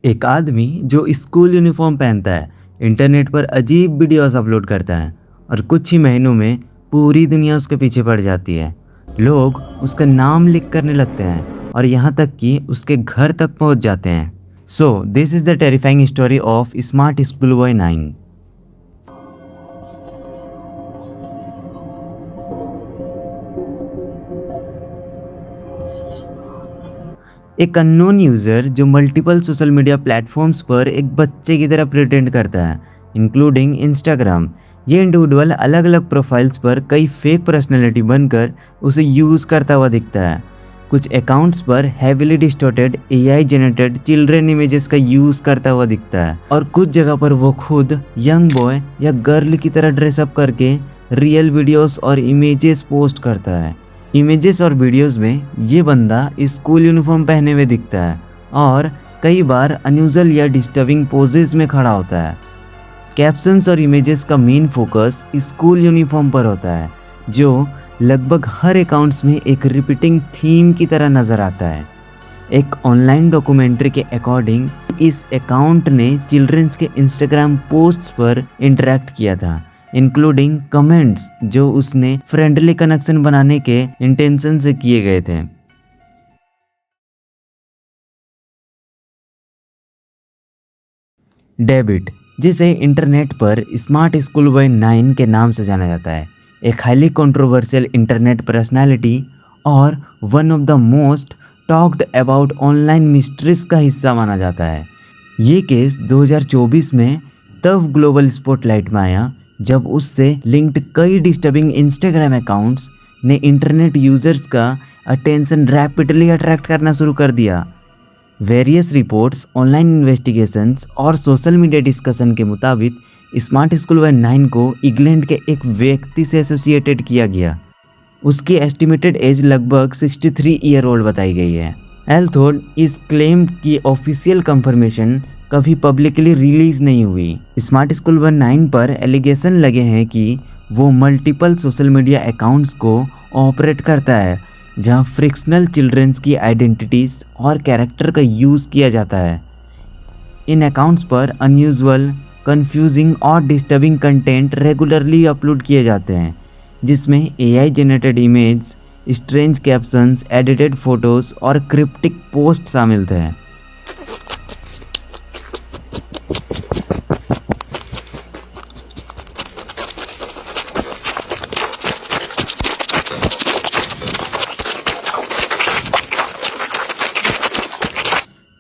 एक आदमी जो स्कूल यूनिफॉर्म पहनता है, इंटरनेट पर अजीब वीडियोस अपलोड करता है और कुछ ही महीनों में पूरी दुनिया उसके पीछे पड़ जाती है। लोग उसका नाम लिख करने लगते हैं और यहाँ तक कि उसके घर तक पहुँच जाते हैं। So this is the terrifying story of smart school boy 9। एक अननोन यूज़र जो मल्टीपल सोशल मीडिया प्लेटफॉर्म्स पर एक बच्चे की तरह प्रिटेंड करता है, इंक्लूडिंग इंस्टाग्राम। ये इंडिविजुअल अलग अलग प्रोफाइल्स पर कई फेक पर्सनैलिटी बनकर उसे यूज़ करता हुआ दिखता है। कुछ अकाउंट्स पर heavily distorted AI generated children images का यूज़ करता हुआ दिखता है और कुछ जगह पर वो खुद यंग बॉय या गर्ल की तरह ड्रेसअप करके रियल वीडियोस और इमेजेस पोस्ट करता है। इमेजेस और वीडियोस में ये बंदा स्कूल यूनिफॉर्म पहने हुए दिखता है और कई बार अनयूजुअल या डिस्टर्बिंग पोजेस में खड़ा होता है। कैप्शंस और इमेजेस का मेन फोकस स्कूल यूनिफॉर्म पर होता है, जो लगभग हर अकाउंट्स में एक रिपीटिंग थीम की तरह नज़र आता है। एक ऑनलाइन डॉक्यूमेंट्री के अकॉर्डिंग इस अकाउंट ने चिल्ड्रंस के इंस्टाग्राम पोस्ट्स पर इंटरेक्ट किया था, इंक्लूडिंग कमेंट्स जो उसने फ्रेंडली कनेक्शन बनाने के इंटेंशन से किए गए थे। डेविड, जिसे इंटरनेट पर स्मार्ट स्कूल बॉय 9 के नाम से जाना जाता है, एक हाईली कंट्रोवर्शियल इंटरनेट पर्सनालिटी और one of the most talked about online mysteries का हिस्सा माना जाता है। ये केस 2024 में तब ग्लोबल स्पॉटलाइट में आया जब उससे लिंक्ड कई डिस्टर्बिंग इंस्टाग्राम अकाउंट्स ने इंटरनेट यूजर्स का अटेंशन रैपिडली अट्रैक्ट करना शुरू कर दिया। वेरियस रिपोर्ट्स, ऑनलाइन इन्वेस्टिगेशंस और सोशल मीडिया डिस्कशन के मुताबिक स्मार्ट स्कूल बॉय 9 को इंग्लैंड के एक व्यक्ति से एसोसिएटेड किया गया। उसकी एस्टिमेटेड एज लगभग 63 ईयर ओल्ड बताई गई है। एल्थोड इस क्लेम की ऑफिशियल कंफर्मेशन कभी पब्लिकली रिलीज नहीं हुई। स्मार्ट स्कूल बॉय 9 पर एलिगेशन लगे हैं कि वो मल्टीपल सोशल मीडिया अकाउंट्स को ऑपरेट करता है जहां फ्रिक्शनल चिल्ड्रंस की आइडेंटिटीज़ और कैरेक्टर का यूज़ किया जाता है। इन अकाउंट्स पर अनयूजुअल, कंफ्यूजिंग और डिस्टर्बिंग कंटेंट रेगुलरली अपलोड किए जाते हैं, जिसमें AI generated image, strange captions, edited photos और क्रिप्टिक पोस्ट शामिल थे।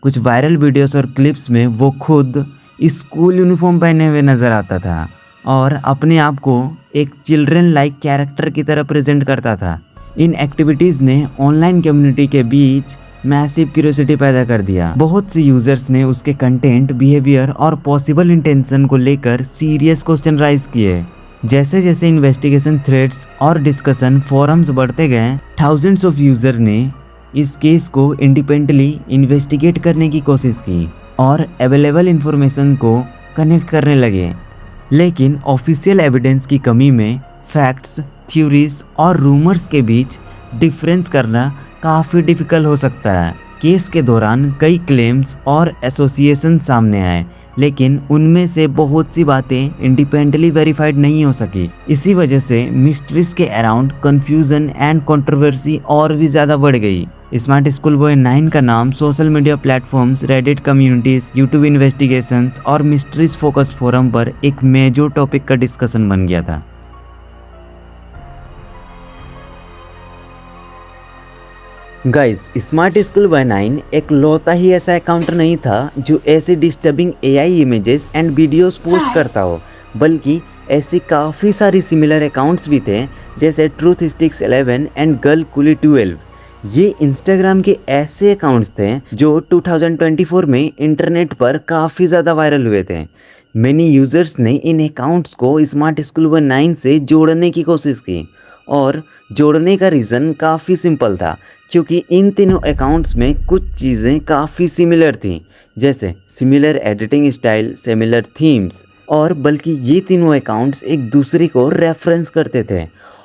कुछ वायरल वीडियोस और क्लिप्स में वो खुद स्कूल यूनिफॉर्म पहने हुए नज़र आता था और अपने आप को एक चिल्ड्रन लाइक कैरेक्टर की तरह प्रेजेंट करता था। इन एक्टिविटीज़ ने ऑनलाइन कम्युनिटी के बीच मैसिव क्यूरियोसिटी पैदा कर दिया। बहुत से यूजर्स ने उसके कंटेंट, बिहेवियर और पॉसिबल इंटेंशन को लेकर सीरियस क्वेश्चन राइज किए। जैसे जैसे इन्वेस्टिगेशन थ्रेड्स और डिस्कशन फोरम्स बढ़ते गए, थाउजेंड्स ऑफ यूजर ने इस केस को इंडिपेंडेंटली इन्वेस्टिगेट करने की कोशिश की और अवेलेबल इंफॉर्मेशन को कनेक्ट करने लगे। लेकिन ऑफिशियल एविडेंस की कमी में फैक्ट्स, थ्योरीज और रूमर्स के बीच डिफरेंस करना काफ़ी डिफ़िकल्ट हो सकता है। केस के दौरान कई क्लेम्स और एसोसिएशन सामने आए, लेकिन उनमें से बहुत सी बातें इंडिपेंडेंटली वेरीफाइड नहीं हो सकी। इसी वजह से मिस्ट्रीज के अराउंड कंफ्यूजन एंड कंट्रोवर्सी और भी ज़्यादा बढ़ गई। स्मार्ट स्कूल बॉय 9 का नाम social media platforms, Reddit communities, YouTube investigations और मिस्ट्रीज फोकस्ड फोरम पर एक मेजर टॉपिक का डिस्कशन बन गया था। गाइस, स्मार्ट स्कूल बॉय 9 एक लौता ही ऐसा अकाउंट नहीं था जो ऐसे disturbing AI images and videos post करता हो, बल्कि ऐसी काफ़ी सारी सिमिलर अकाउंट्स भी थे, जैसे truth sticks 11 and girl coolie 12। ये इंस्टाग्राम के ऐसे अकाउंट्स थे जो 2024 में इंटरनेट पर काफ़ी ज़्यादा वायरल हुए थे। मैनी यूज़र्स ने इन अकाउंट्स को स्मार्ट स्कूल बॉय 9 से जोड़ने की कोशिश की और जोड़ने का रीज़न काफ़ी सिंपल था, क्योंकि इन तीनों अकाउंट्स में कुछ चीज़ें काफ़ी सिमिलर थीं, जैसे similar editing style, similar themes, और बल्कि ये तीनों अकाउंट्स एक दूसरे को रेफरेंस करते थे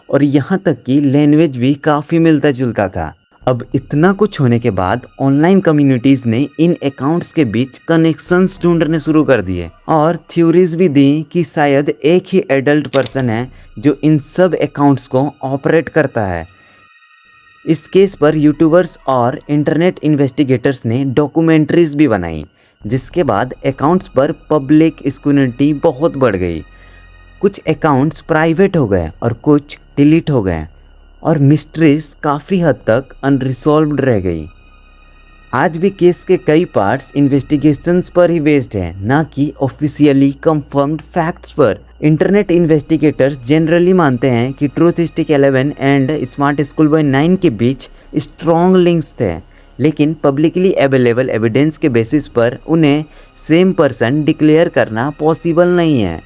और यहाँ तक कि लैंग्वेज भी काफ़ी मिलता जुलता था। अब इतना कुछ होने के बाद ऑनलाइन कम्युनिटीज़ ने इन अकाउंट्स के बीच कनेक्शंस ढूंढने शुरू कर दिए और थ्योरीज भी दी कि शायद एक ही एडल्ट पर्सन है जो इन सब अकाउंट्स को ऑपरेट करता है। इस केस पर यूट्यूबर्स और इंटरनेट इन्वेस्टिगेटर्स ने डॉक्यूमेंट्रीज भी बनाई, जिसके बाद अकाउंट्स पर पब्लिक स्क्रूटिनी बहुत बढ़ गई। कुछ अकाउंट्स प्राइवेट हो गए और कुछ डिलीट हो गए और मिस्ट्रीज काफ़ी हद तक अनरिजॉल्व्ड रह गई। आज भी केस के कई पार्ट्स इन्वेस्टिगेशंस पर ही बेस्ड हैं, ना कि ऑफिशियली कंफर्म्ड फैक्ट्स पर। इंटरनेट इन्वेस्टिगेटर्स जनरली मानते हैं कि ट्रूथिस्टिक 11 एंड स्मार्ट स्कूल बॉय 9 के बीच स्ट्रॉन्ग लिंक्स थे, लेकिन पब्लिकली अवेलेबल एविडेंस के बेसिस पर उन्हें सेम पर्सन डिक्लेयर करना पॉसिबल नहीं है।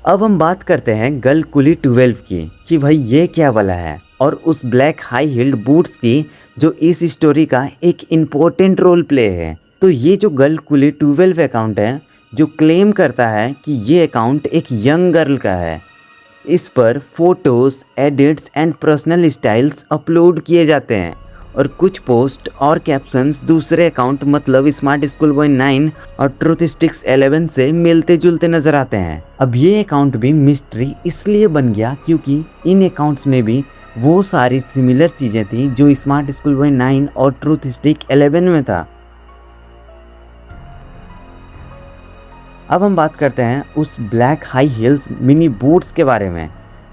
अब हम बात करते हैं गर्ल कुली 12 की कि भाई ये क्या वाला है, और उस ब्लैक हाई हील्ड बूट्स की जो इस स्टोरी का एक इम्पोर्टेंट रोल प्ले है। तो ये जो गर्ल कुली 12 अकाउंट है जो क्लेम करता है कि ये अकाउंट एक यंग गर्ल का है। इस पर photos, edits and personal styles upload किए जाते हैं और कुछ पोस्ट और कैप्शंस दूसरे अकाउंट मतलब स्मार्ट स्कूल बॉय 9 और ट्रूथिस्टिक्स 11 से मिलते जुलते नजर आते हैं। अब ये अकाउंट भी मिस्ट्री इसलिए बन गया क्योंकि इन अकाउंट्स में भी वो सारी सिमिलर चीज़ें थी जो स्मार्ट स्कूल बॉय 9 और ट्रूथिस्टिक 11 में था। अब हम बात करते हैं उस black high heels mini boots के बारे में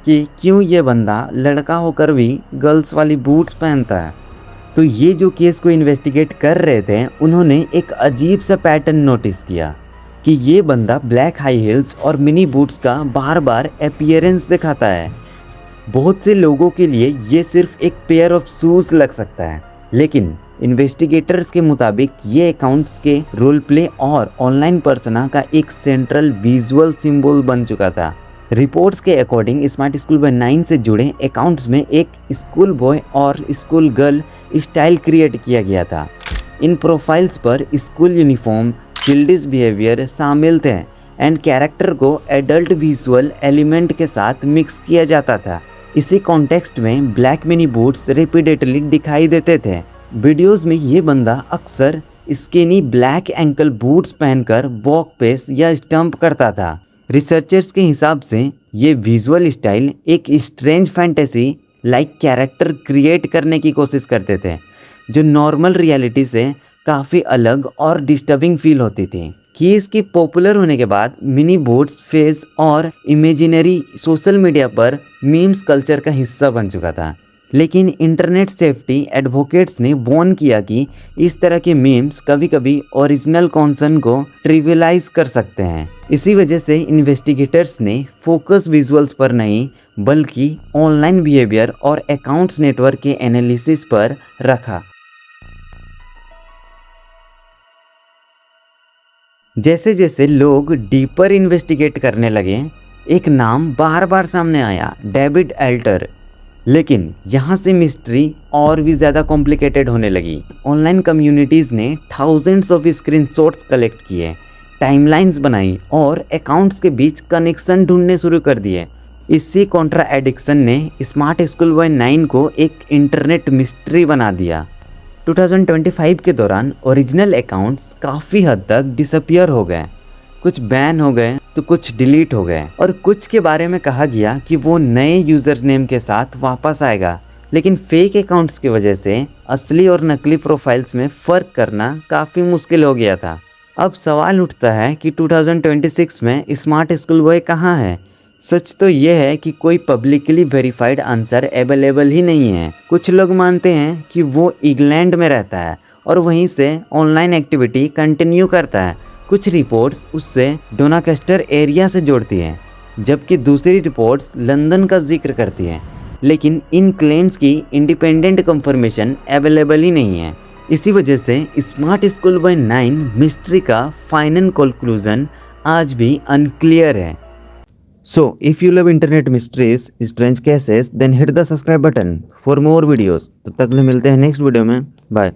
कि क्यों ये बंदा लड़का होकर भी गर्ल्स वाली बूट्स पहनता है। तो ये जो केस को इन्वेस्टिगेट कर रहे थे उन्होंने एक अजीब सा पैटर्न नोटिस किया कि ये बंदा ब्लैक हाई हील्स और मिनी बूट्स का बार बार अपीयरेंस दिखाता है। बहुत से लोगों के लिए ये सिर्फ एक पेयर ऑफ शूज़ लग सकता है, लेकिन इन्वेस्टिगेटर्स के मुताबिक ये अकाउंट्स के रोल प्ले और ऑनलाइन पर्सना का एक सेंट्रल विजुअल सिंबल बन चुका था। रिपोर्ट्स के अकॉर्डिंग स्मार्ट स्कूल बॉय 9 से जुड़े अकाउंट्स में एक स्कूल बॉय और स्कूल गर्ल स्टाइल क्रिएट किया गया था। इन प्रोफाइल्स पर स्कूल यूनिफॉर्म, चिल्डिश बिहेवियर शामिल थे एंड कैरेक्टर को एडल्ट विजुअल एलिमेंट के साथ मिक्स किया जाता था। इसी कॉन्टेक्स्ट में ब्लैक मिनी बूट्स रिपीटेडली दिखाई देते थे। वीडियोस में ये बंदा अक्सर स्किनी ब्लैक एंकल बूट्स पहनकर वॉक पेस या स्टंप करता था। रिसर्चर्स के हिसाब से ये विजुअल स्टाइल एक strange fantasy like character create करने की कोशिश करते थे, जो नॉर्मल रियलिटी से काफ़ी अलग और डिस्टर्बिंग फील होती थी। कि इसकी पॉपुलर होने के बाद मिनी बूट्स फेस और इमेजिनरी सोशल मीडिया पर मीम्स कल्चर का हिस्सा बन चुका था। लेकिन इंटरनेट सेफ्टी एडवोकेट्स ने वार्न किया कि इस तरह के मीम्स कभी कभी ओरिजिनल कॉन्सर्न को ट्रिवियलाइज कर सकते हैं। इसी वजह से इन्वेस्टिगेटर्स ने फोकस विजुअल्स पर नहीं बल्कि ऑनलाइन बिहेवियर और अकाउंट्स नेटवर्क के एनालिसिस पर रखा। जैसे जैसे लोग डीपर इन्वेस्टिगेट करने लगे, एक नाम बार बार सामने आया, डेविड एल्टर। लेकिन यहाँ से मिस्ट्री और भी ज़्यादा कॉम्प्लिकेटेड होने लगी। ऑनलाइन कम्युनिटीज़ ने थाउजेंड्स ऑफ स्क्रीनशॉट्स कलेक्ट किए, टाइमलाइंस बनाई और अकाउंट्स के बीच कनेक्शन ढूंढने शुरू कर दिए। इसी कॉन्ट्रा एडिक्शन ने स्मार्ट स्कूल बॉय 9 को एक इंटरनेट मिस्ट्री बना दिया। 2025 के दौरान ओरिजिनल अकाउंट्स काफ़ी हद तक डिसअपियर हो गए, कुछ बैन हो गए तो कुछ डिलीट हो गए और कुछ के बारे में कहा गया कि वो नए यूज़र नेम के साथ वापस आएगा। लेकिन फेक अकाउंट्स की वजह से असली और नकली प्रोफाइल्स में फ़र्क करना काफ़ी मुश्किल हो गया था। अब सवाल उठता है कि 2026 में स्मार्ट स्कूल बॉय कहाँ है? सच तो ये है कि कोई पब्लिकली वेरीफाइड आंसर अवेलेबल ही नहीं है। कुछ लोग मानते हैं कि वो इंग्लैंड में रहता है और वहीं से ऑनलाइन एक्टिविटी कंटिन्यू करता है। कुछ रिपोर्ट्स उससे डोनाकेस्टर एरिया से जोड़ती हैं, जबकि दूसरी रिपोर्ट्स लंदन का जिक्र करती हैं। लेकिन इन क्लेम्स की इंडिपेंडेंट कंफर्मेशन अवेलेबल ही नहीं है। इसी वजह से स्मार्ट स्कूल बॉय 9 मिस्ट्री का फाइनल कंक्लूजन आज भी अनक्लियर है। So, if you love internet mysteries, strange cases, then hit the subscribe button for more videos. तब तक ले मिलते हैं नेक्स्ट वीडियो में। बाय।